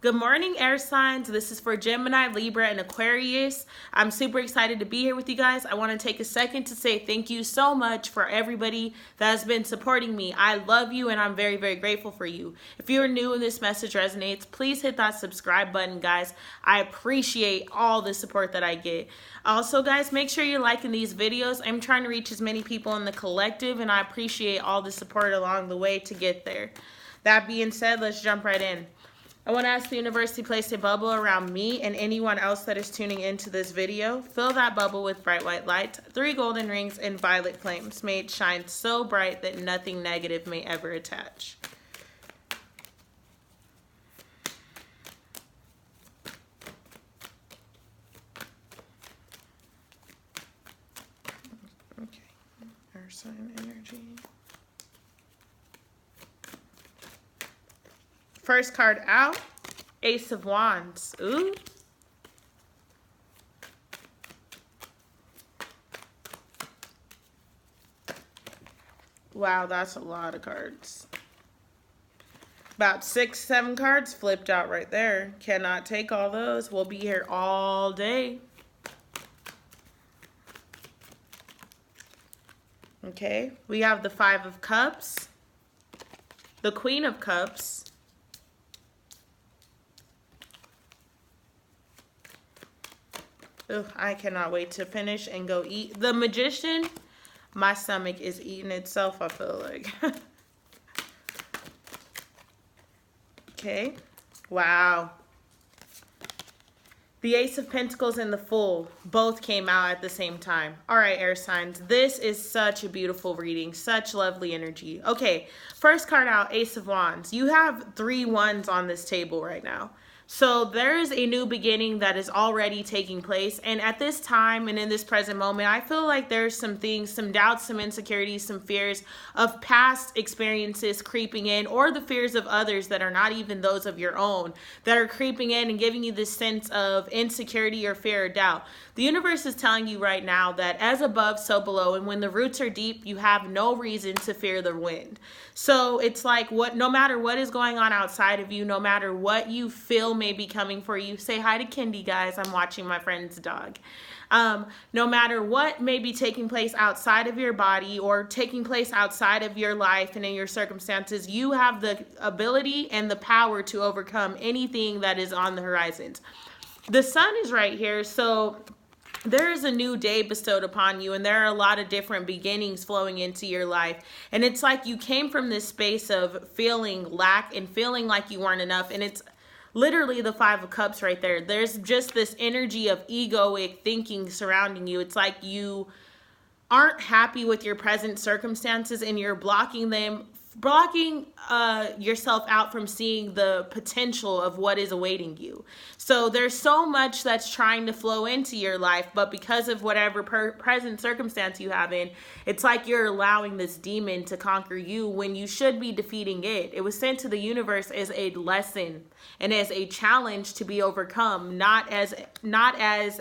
Good morning, air signs. This is for Gemini, Libra, and Aquarius. I'm super excited to be here with you guys. I want to take a second to say thank you so much for everybody that has been supporting me. I love you and I'm very, very grateful for you. If you're new and this message resonates, please hit that subscribe button, guys. I appreciate all the support that I get. Also, guys, make sure you're liking these videos. I'm trying to reach as many people in the collective, and I appreciate all the support along the way to get there. That being said, let's jump right in. I want to ask the universe to place a bubble around me and anyone else that is tuning into this video. Fill that bubble with bright white light, 3 golden rings, and violet flames. May it shine so bright that nothing negative may ever attach. Okay, air sign energy. First card out, Ace of Wands. Ooh. Wow, that's a lot of cards. About 6, 7 cards flipped out right there. Cannot take all those. We'll be here all day. Okay, we have the 5 of Cups, the Queen of Cups, ugh, I cannot wait to finish and go eat. The Magician, my stomach is eating itself, I feel like. Okay, wow. The Ace of Pentacles and the Fool both came out at the same time. All right, air signs, this is such a beautiful reading, such lovely energy. Okay, first card out, Ace of Wands. You have 3 wands on this table right now. So there is a new beginning that is already taking place. And at this time and in this present moment, I feel like there's some things, some doubts, some insecurities, some fears of past experiences creeping in, or the fears of others that are not even those of your own that are creeping in and giving you this sense of insecurity or fear or doubt. The universe is telling you right now that as above, so below. And when the roots are deep, you have no reason to fear the wind. So it's like no matter what is going on outside of you, no matter what you feel may be coming for you. Say hi to Kendi, guys. I'm watching my friend's dog. No matter what may be taking place outside of your body or taking place outside of your life and in your circumstances, you have the ability and the power to overcome anything that is on the horizons. The sun is right here, so there is a new day bestowed upon you, and there are a lot of different beginnings flowing into your life. And it's like you came from this space of feeling lack and feeling like you weren't enough, and it's literally the 5 of Cups right there. There's just this energy of egoic thinking surrounding you. It's like you aren't happy with your present circumstances and you're blocking yourself out from seeing the potential of what is awaiting you. So there's so much that's trying to flow into your life, but because of whatever present circumstance you have in, it's like you're allowing this demon to conquer you when you should be defeating it. It was sent to the universe as a lesson and as a challenge to be overcome, not as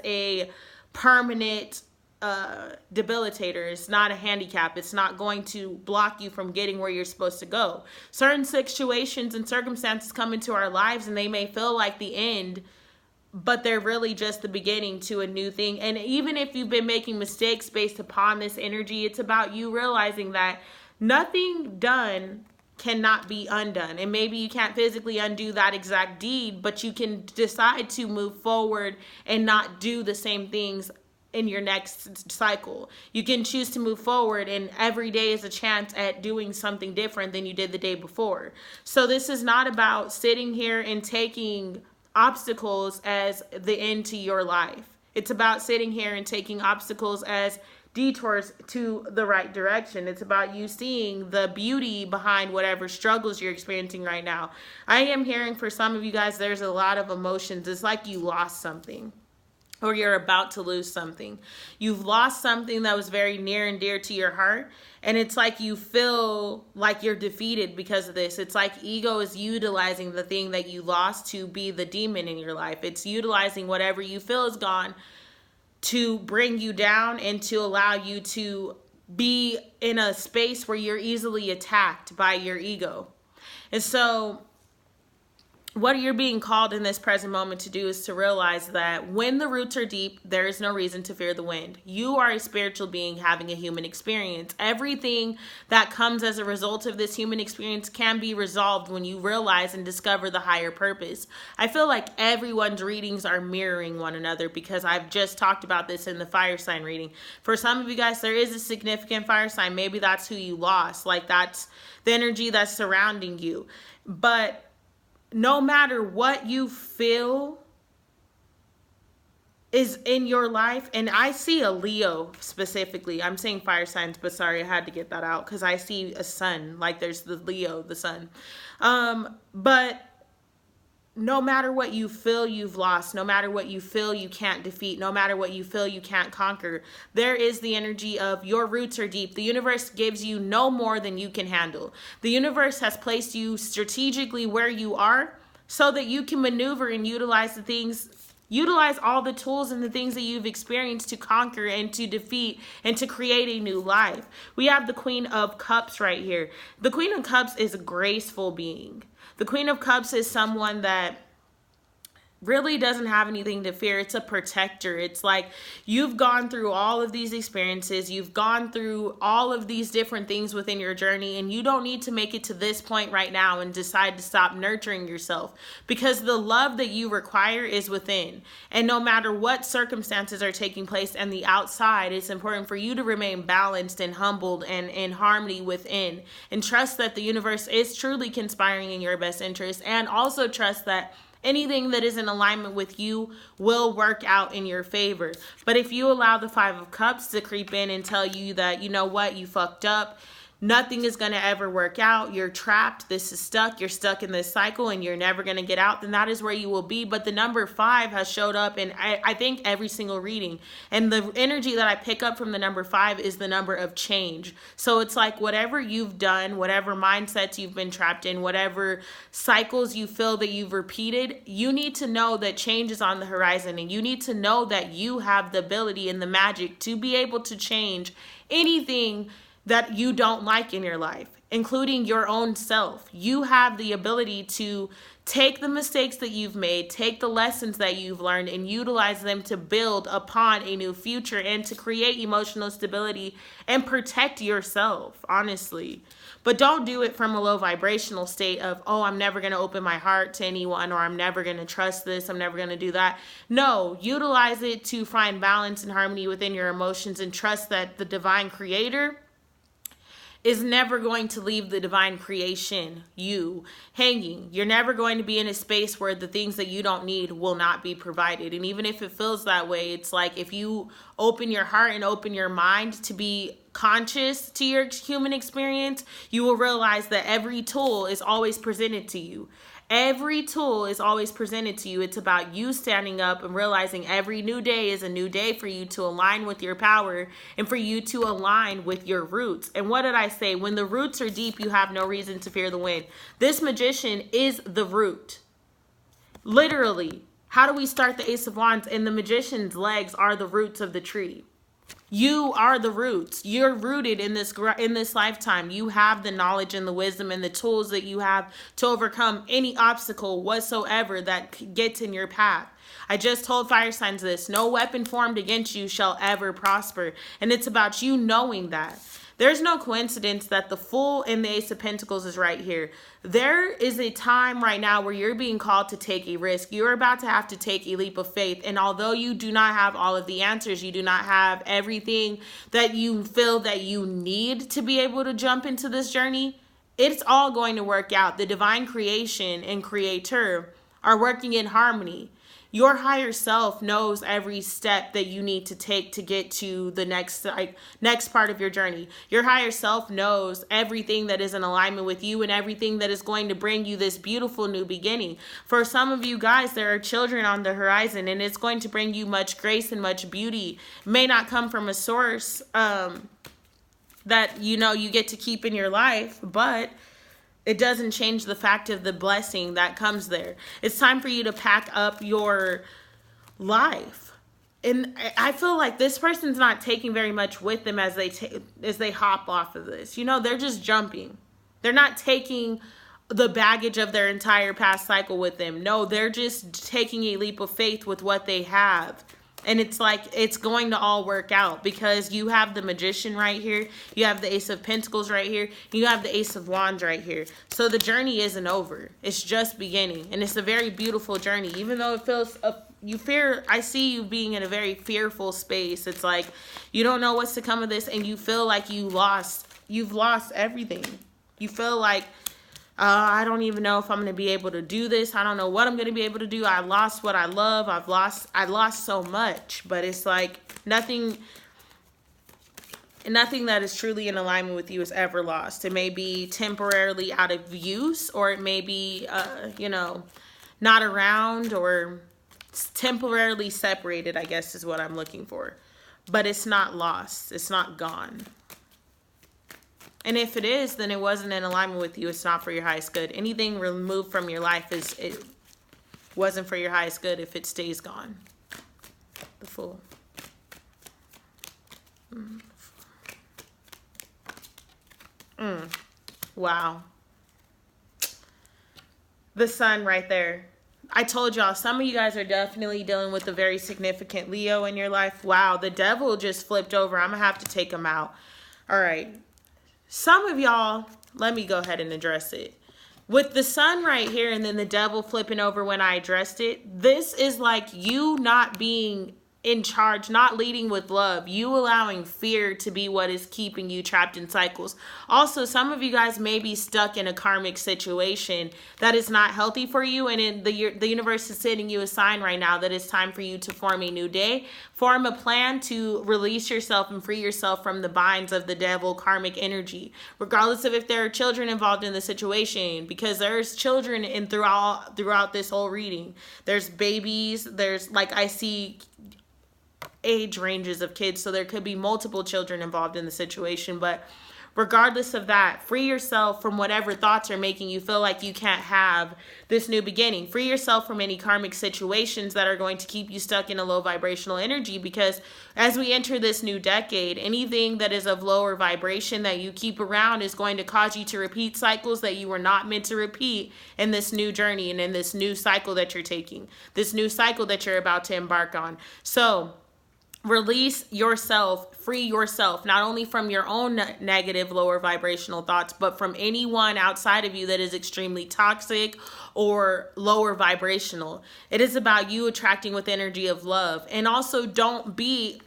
a permanent debilitator. It's not a handicap. It's not going to block you from getting where you're supposed to go. Certain situations and circumstances come into our lives and they may feel like the end, but they're really just the beginning to a new thing. And even if you've been making mistakes based upon this energy, it's about you realizing that nothing done cannot be undone. And maybe you can't physically undo that exact deed, but you can decide to move forward and not do the same things in your next cycle. You can choose to move forward, and every day is a chance at doing something different than you did the day before. So this is not about sitting here and taking obstacles as the end to your life. It's about sitting here and taking obstacles as detours to the right direction. It's about you seeing the beauty behind whatever struggles you're experiencing right now. I am hearing for some of you guys, there's a lot of emotions. It's like you lost something, or you're about to lose something. You've lost something that was very near and dear to your heart, and it's like you feel like you're defeated because of this. It's like ego is utilizing the thing that you lost to be the demon in your life. It's utilizing whatever you feel is gone to bring you down and to allow you to be in a space where you're easily attacked by your ego. And so what you're being called in this present moment to do is to realize that when the roots are deep, there is no reason to fear the wind. You are a spiritual being having a human experience. Everything that comes as a result of this human experience can be resolved when you realize and discover the higher purpose. I feel like everyone's readings are mirroring one another because I've just talked about this in the fire sign reading. For some of you guys, there is a significant fire sign. Maybe that's who you lost. Like, that's the energy that's surrounding you. But no matter what you feel is in your life, and I see a Leo specifically. I'm saying fire signs, but sorry, I had to get that out because I see a sun. Like, there's the Leo, the sun. But no matter what you feel you've lost, no matter what you feel you can't defeat, no matter what you feel you can't conquer, there is the energy of your roots are deep. The universe gives you no more than you can handle. The universe has placed you strategically where you are so that you can maneuver and utilize all the tools and the things that you've experienced to conquer and to defeat and to create a new life. We have the Queen of Cups right here. The Queen of Cups is a graceful being. The Queen of Cups is someone that really doesn't have anything to fear. It's a protector. It's like you've gone through all of these experiences. You've gone through all of these different things within your journey, and you don't need to make it to this point right now and decide to stop nurturing yourself, because the love that you require is within. And no matter what circumstances are taking place on the outside, it's important for you to remain balanced and humbled and in harmony within, and trust that the universe is truly conspiring in your best interest, and also trust that anything that is in alignment with you will work out in your favor. But if you allow the Five of Cups to creep in and tell you that, you know what, you fucked up, nothing is going to ever work out, you're trapped, this is stuck, you're stuck in this cycle and you're never going to get out, then that is where you will be. But the number 5 has showed up in I think every single reading, and the energy that I pick up from the number 5 is the number of change. So it's like whatever you've done, whatever mindsets you've been trapped in, whatever cycles you feel that you've repeated, you need to know that change is on the horizon, and you need to know that you have the ability and the magic to be able to change anything that you don't like in your life, including your own self. You have the ability to take the mistakes that you've made, take the lessons that you've learned, and utilize them to build upon a new future and to create emotional stability and protect yourself, honestly. But don't do it from a low vibrational state of, oh, I'm never going to open my heart to anyone, or I'm never going to trust this, I'm never going to do that. No, utilize it to find balance and harmony within your emotions, and trust that the divine creator is never going to leave the divine creation, you, hanging. You're never going to be in a space where the things that you don't need will not be provided. And even if it feels that way, it's like if you open your heart and open your mind to be conscious to your human experience, you will realize that every tool is always presented to you. Every tool is always presented to you. It's about you standing up and realizing every new day is a new day for you to align with your power and for you to align with your roots. And what did I say? When the roots are deep, you have no reason to fear the wind. This magician is the root. Literally. How do we start the Ace of Wands? And the magician's legs are the roots of the tree. You are the roots. You're rooted in this lifetime. You have the knowledge and the wisdom and the tools that you have to overcome any obstacle whatsoever that gets in your path. I just told fire signs this: no weapon formed against you shall ever prosper. And it's about you knowing that. There's no coincidence that the Fool and the Ace of Pentacles is right here. There is a time right now where you're being called to take a risk. You're about to have to take a leap of faith. And although you do not have all of the answers, you do not have everything that you feel that you need to be able to jump into this journey, it's all going to work out. The divine creation and creator are working in harmony. Your higher self knows every step that you need to take to get to the next part of your journey. Your higher self knows everything that is in alignment with you and everything that is going to bring you this beautiful new beginning. For some of you guys, there are children on the horizon, and it's going to bring you much grace and much beauty. It may not come from a source that you get to keep in your life, but it doesn't change the fact of the blessing that comes there. It's time for you to pack up your life. And I feel like this person's not taking very much with them as they hop off of this. They're just jumping. They're not taking the baggage of their entire past cycle with them. No, they're just taking a leap of faith with what they have. And it's like, it's going to all work out, because you have the Magician right here. You have the Ace of Pentacles right here. You have the Ace of Wands right here. So the journey isn't over. It's just beginning. And it's a very beautiful journey. Even though it feels, I see you being in a very fearful space. It's like, you don't know what's to come of this, and you feel like you've lost everything. You feel like, I don't even know if I'm going to be able to do this. I don't know what I'm going to be able to do. I lost what I love. I lost so much, but it's like nothing that is truly in alignment with you is ever lost. It may be temporarily out of use, or it may be, not around, or temporarily separated, I guess is what I'm looking for. But it's not lost. It's not gone. And if it is, then it wasn't in alignment with you. It's not for your highest good. Anything removed from your life it wasn't for your highest good if it stays gone. The Fool. Wow. The Sun right there. I told y'all, some of you guys are definitely dealing with a very significant Leo in your life. Wow, the Devil just flipped over. I'm going to have to take him out. All right. Some of y'all, let me go ahead and address it. With the Sun right here and then the Devil flipping over when I addressed it, this is like you not being in charge, not leading with love, you allowing fear to be what is keeping you trapped in cycles. Also, some of you guys may be stuck in a karmic situation that is not healthy for you, and the universe is sending you a sign right now that it's time for you to form a new day, form a plan to release yourself and free yourself from the binds of the devil karmic energy, regardless of if there are children involved in the situation, because there's children in throughout this whole reading. There's babies, there's, like, I see age ranges of kids, so there could be multiple children involved in the situation. But regardless of that, free yourself from whatever thoughts are making you feel like you can't have this new beginning. Free yourself from any karmic situations that are going to keep you stuck in a low vibrational energy, because as we enter this new decade, anything that is of lower vibration that you keep around is going to cause you to repeat cycles that you were not meant to repeat in this new journey and in this new cycle that you're taking, this new cycle that you're about to embark on. So release yourself, free yourself, not only from your own negative, lower vibrational thoughts, but from anyone outside of you that is extremely toxic or lower vibrational. It is about you attracting with energy of love. And also don't be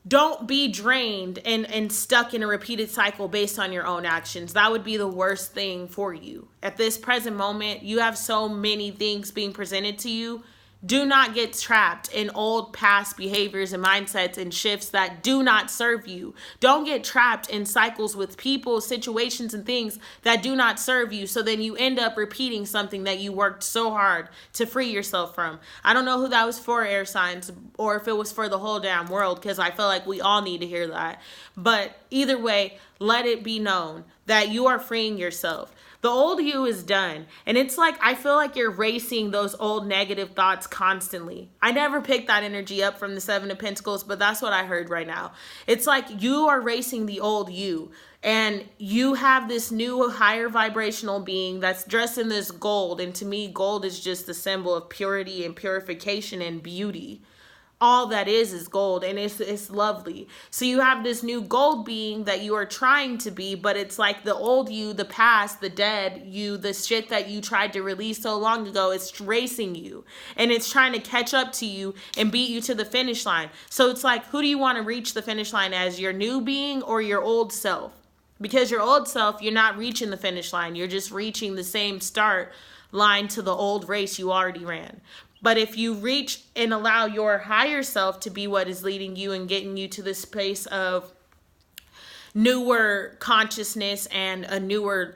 drained and stuck in a repeated cycle based on your own actions. That would be the worst thing for you. At this present moment, you have so many things being presented to you. Do not get trapped in old past behaviors and mindsets and shifts that do not serve you. Don't get trapped in cycles with people, situations, and things that do not serve you. So then you end up repeating something that you worked so hard to free yourself from. I don't know who that was for, air signs, or if it was for the whole damn world, because I feel like we all need to hear that. But either way, let it be known that you are freeing yourself. The old you is done. And it's like, I feel like you're racing those old negative thoughts constantly. I never picked that energy up from the Seven of Pentacles, but that's what I heard right now. It's like you are racing the old you. And you have this new higher vibrational being that's dressed in this gold. And to me, gold is just the symbol of purity and purification and beauty. All that is gold, and it's lovely. So you have this new gold being that you are trying to be, but it's like the old you, the past, the dead you, the shit that you tried to release so long ago, it's racing you, and it's trying to catch up to you and beat you to the finish line. So it's like, who do you want to reach the finish line as, your new being or your old self? Because your old self, you're not reaching the finish line. You're just reaching the same start line to the old race you already ran. But if you reach and allow your higher self to be what is leading you and getting you to this space of newer consciousness and a new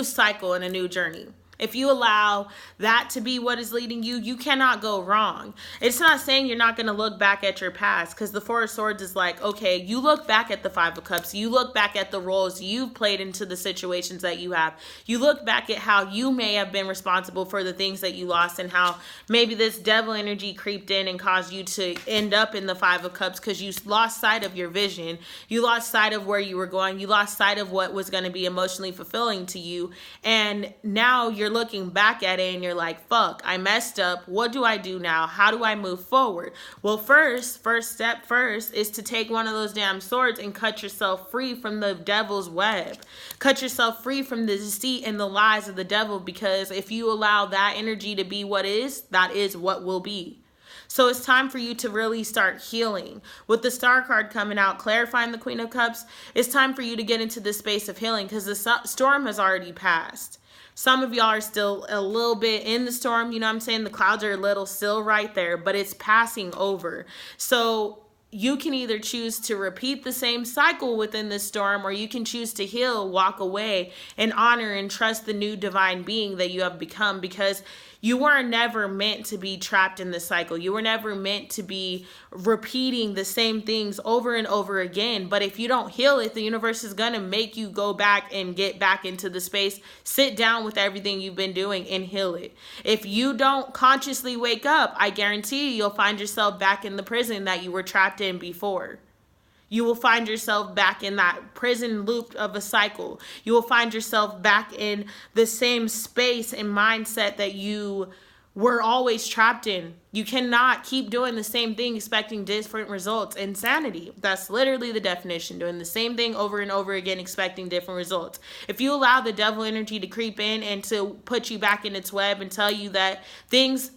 cycle and a new journey. if you allow that to be what is leading you, you cannot go wrong. It's not saying you're not going to look back at your past, because the Four of Swords is like, okay, you look back at the Five of Cups, you look back at the roles you've played into the situations that you have, you look back at how you may have been responsible for the things that you lost, and how maybe this devil energy creeped in and caused you to end up in the Five of Cups because you lost sight of your vision, you lost sight of where you were going, you lost sight of what was going to be emotionally fulfilling to you, and now you're looking back at it and you're like, fuck, I messed up. What do I do now? How do I move forward? Well, first step is to take one of those damn swords and cut yourself free from the devil's web. Cut yourself free from the deceit and the lies of the devil, because if you allow that energy to be what is, that is what will be. So it's time for you to really start healing. With the Star card coming out, clarifying the Queen of Cups, it's time for you to get into the space of healing, because the storm has already passed. Some of y'all are still a little bit in the storm, you know what I'm saying? The clouds are a little still right there, but it's passing over. So you can either choose to repeat the same cycle within the storm, or you can choose to heal, walk away, and honor and trust the new divine being that you have become, because you were never meant to be trapped in the cycle. You were never meant to be repeating the same things over and over again. But if you don't heal it, the universe is going to make you go back and get back into the space, sit down with everything you've been doing and heal it. If you don't consciously wake up, I guarantee you'll find yourself back in the prison that you were trapped in before. You will find yourself back in that prison loop of a cycle. You will find yourself back in the same space and mindset that you were always trapped in. You cannot keep doing the same thing expecting different results. Insanity. That's literally the definition. Doing the same thing over and over again expecting different results. If you allow the devil energy to creep in and to put you back in its web and tell you that things...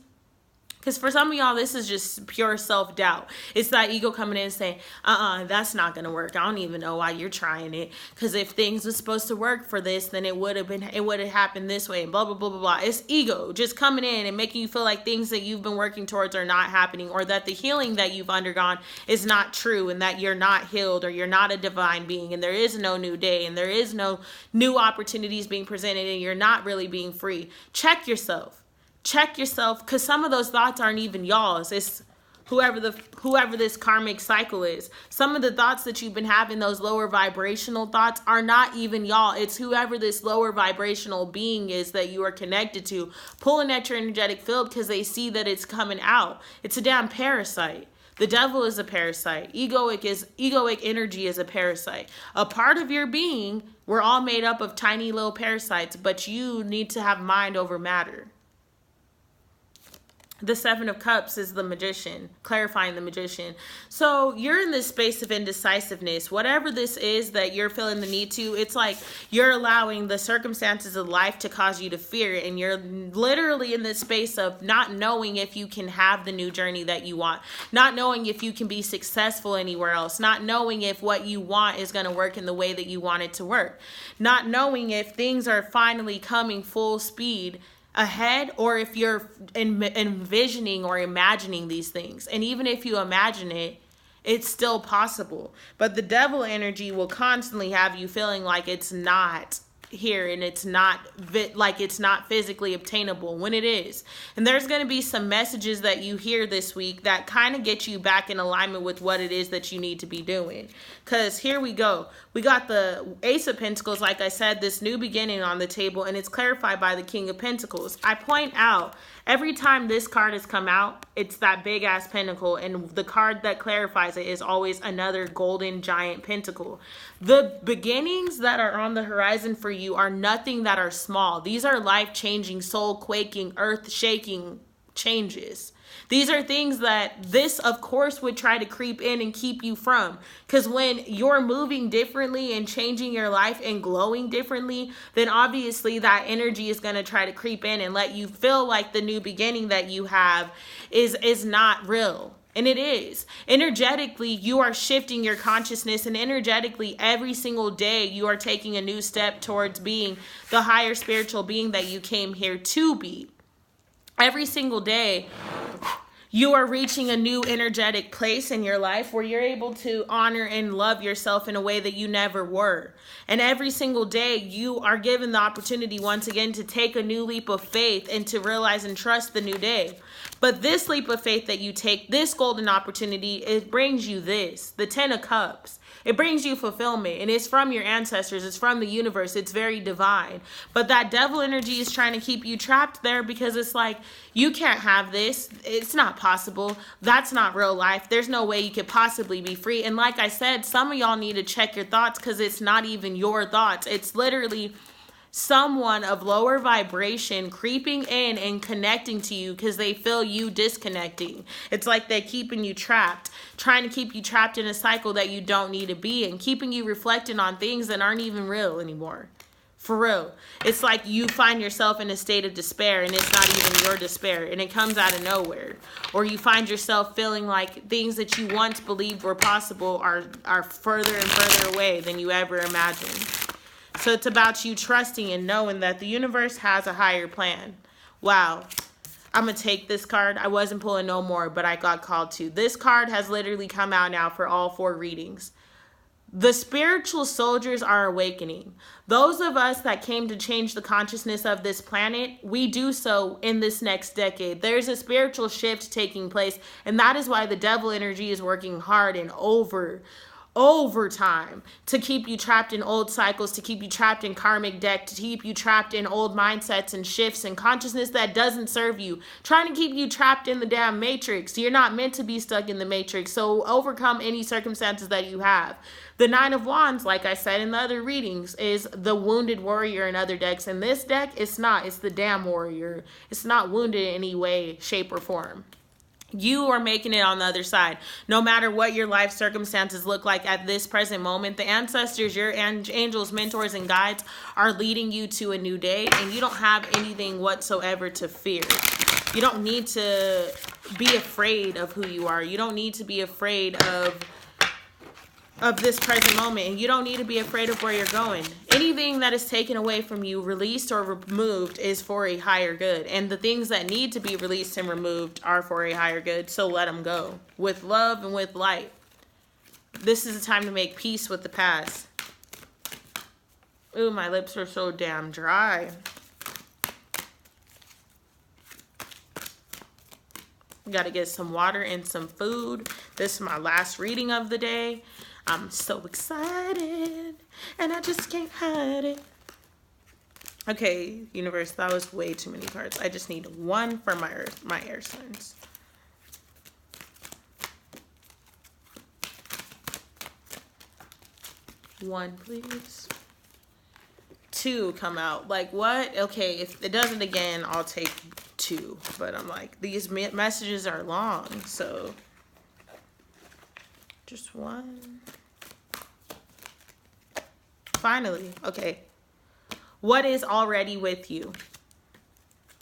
Because for some of y'all, this is just pure self-doubt. It's that ego coming in and saying, that's not going to work. I don't even know why you're trying it. Because if things were supposed to work for this, then it would have happened this way, and blah, blah, blah, blah, blah. It's ego just coming in and making you feel like things that you've been working towards are not happening, or that the healing that you've undergone is not true, and that you're not healed, or you're not a divine being, and there is no new day, and there is no new opportunities being presented, and you're not really being free. Check yourself. Check yourself, because some of those thoughts aren't even y'all's. It's whoever this karmic cycle is. Some of the thoughts that you've been having, those lower vibrational thoughts, are not even y'all. It's whoever this lower vibrational being is that you are connected to, pulling at your energetic field because they see that it's coming out. It's a damn parasite. The devil is a parasite. Egoic energy is a parasite. A part of your being, we're all made up of tiny little parasites, but you need to have mind over matter. The Seven of Cups is the Magician, clarifying the Magician. So you're in this space of indecisiveness. Whatever this is that you're feeling the need to, it's like you're allowing the circumstances of life to cause you to fear it. And you're literally in this space of not knowing if you can have the new journey that you want. Not knowing if you can be successful anywhere else. Not knowing if what you want is going to work in the way that you want it to work. Not knowing if things are finally coming full speed ahead, or if you're envisioning or imagining these things. And even if you imagine it, it's still possible. But the devil energy will constantly have you feeling like it's not here, and it's not like it's not physically obtainable when it is. And there's going to be some messages that you hear this week that kind of get you back in alignment with what it is that you need to be doing. Because here we go. We got the Ace of Pentacles, like I said, this new beginning on the table, and it's clarified by the King of Pentacles. I point out, every time this card has come out, it's that big ass pentacle, and the card that clarifies it is always another golden giant pentacle. The beginnings that are on the horizon for you are nothing that are small. These are life-changing, soul-quaking, earth-shaking changes. These are things that this, of course, would try to creep in and keep you from. Because when you're moving differently and changing your life and glowing differently, then obviously that energy is going to try to creep in and let you feel like the new beginning that you have is not real. And it is. Energetically, you are shifting your consciousness, and energetically, every single day, you are taking a new step towards being the higher spiritual being that you came here to be. Every single day, You are reaching a new energetic place in your life where you're able to honor and love yourself in a way that you never were. And every single day you are given the opportunity once again to take a new leap of faith and to realize and trust the new day. But this leap of faith that you take, this golden opportunity, it brings you this, the 10 of Cups. It brings you fulfillment, and it's from your ancestors. It's from the universe. It's very divine. But that devil energy is trying to keep you trapped there because it's like, you can't have this. It's not possible. That's not real life. There's no way you could possibly be free. And like I said, some of y'all need to check your thoughts because it's not even your thoughts. It's literally someone of lower vibration creeping in and connecting to you because they feel you disconnecting. It's like they're keeping you trapped, trying to keep you trapped in a cycle that you don't need to be in, keeping you reflecting on things that aren't even real anymore. For real. It's like you find yourself in a state of despair and it's not even your despair and it comes out of nowhere. Or you find yourself feeling like things that you once believed were possible are further and further away than you ever imagined. So it's about you trusting and knowing that the universe has a higher plan. Wow. I'm going to take this card. I wasn't pulling no more, but I got called to. This card has literally come out now for all 4 readings. The spiritual soldiers are awakening. Those of us that came to change the consciousness of this planet, we do so in this next decade. There's a spiritual shift taking place, and that is why the devil energy is working hard and overtime to keep you trapped in old cycles, to keep you trapped in karmic debt, to keep you trapped in old mindsets and shifts and consciousness that doesn't serve you, trying to keep you trapped in the damn matrix. You're not meant to be stuck in the matrix, so overcome any circumstances that you have. The 9 of Wands, like I said in the other readings, is the wounded warrior in other decks. In this deck, it's not. It's the damn warrior. It's not wounded in any way, shape, or form. You are making it on the other side. No matter what your life circumstances look like at this present moment, the ancestors, your angels, mentors, and guides are leading you to a new day, and you don't have anything whatsoever to fear. You don't need to be afraid of who you are. You don't need to be afraid of this present moment, and you don't need to be afraid of where you're going. Anything that is taken away from you, released or removed, is for a higher good, and the things that need to be released and removed are for a higher good, so let them go with love and with light. This is a time to make peace with the past. Ooh, my lips are so damn dry. Got to get some water and some food. This is my last reading of the day. I'm so excited, and I just can't hide it. Okay, universe, that was way too many cards. I just need one for my AirSigns. One, please. 2 come out. Like, what? Okay, if it does it again, I'll take 2. But I'm like, these messages are long, so just 1. Finally. Okay. What is already with you?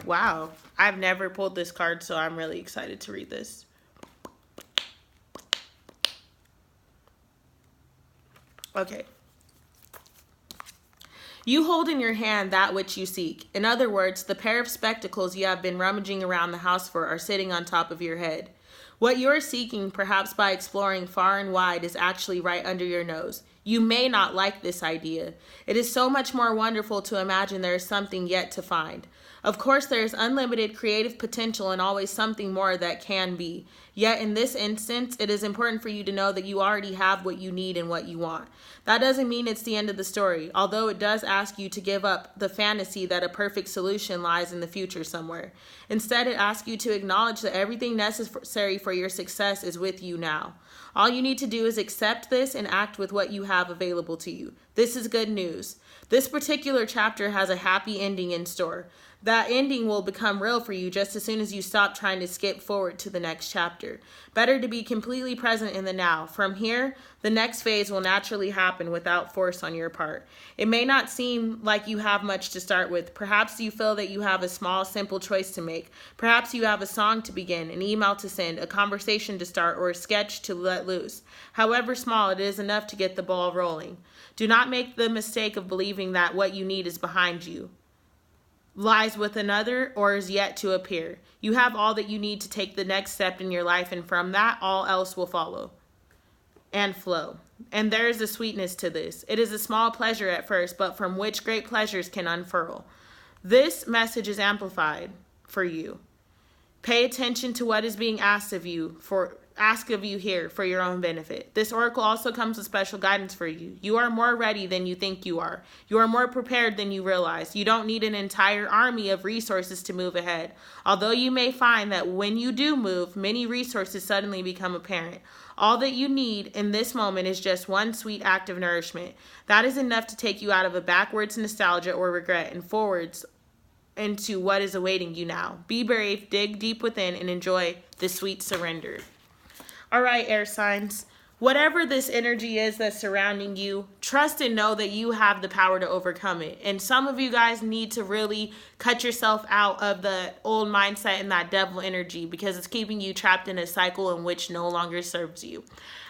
Wow. I've never pulled this card, so I'm really excited to read this. Okay. You hold in your hand that which you seek. In other words, the pair of spectacles you have been rummaging around the house for are sitting on top of your head. What you're seeking, perhaps by exploring far and wide, is actually right under your nose. You may not like this idea. It is so much more wonderful to imagine there is something yet to find. Of course, there is unlimited creative potential and always something more that can be. Yet in this instance, it is important for you to know that you already have what you need and what you want. That doesn't mean it's the end of the story, although it does ask you to give up the fantasy that a perfect solution lies in the future somewhere. Instead, it asks you to acknowledge that everything necessary for your success is with you now. All you need to do is accept this and act with what you have available to you. This is good news. This particular chapter has a happy ending in store. That ending will become real for you just as soon as you stop trying to skip forward to the next chapter. Better to be completely present in the now. From here, the next phase will naturally happen without force on your part. It may not seem like you have much to start with. Perhaps you feel that you have a small, simple choice to make. Perhaps you have a song to begin, an email to send, a conversation to start, or a sketch to let loose. However small, it is enough to get the ball rolling. Do not make the mistake of believing that what you need is behind you. lies with another or is yet to appear. You have all that you need to take the next step in your life, and from that, all else will follow and flow. And there is a sweetness to this. It is a small pleasure at first, but from which great pleasures can unfurl. This message is amplified for you. Pay attention to what is being asked of you here for your own benefit. This oracle also comes with special guidance for you. You are more ready than you think you are. You are more prepared than you realize. You don't need an entire army of resources to move ahead. Although you may find that when you do move, many resources suddenly become apparent. All that you need in this moment is just one sweet act of nourishment. That is enough to take you out of a backwards nostalgia or regret and forwards into what is awaiting you now. Be brave, dig deep within, and enjoy the sweet surrender. All right, air signs. Whatever this energy is that's surrounding you, trust and know that you have the power to overcome it. And some of you guys need to really cut yourself out of the old mindset and that devil energy, because it's keeping you trapped in a cycle in which no longer serves you.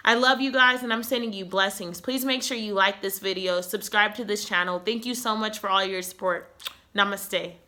I love you guys, and I'm sending you blessings. Please make sure you like this video, subscribe to this channel. Thank you so much for all your support. Namaste.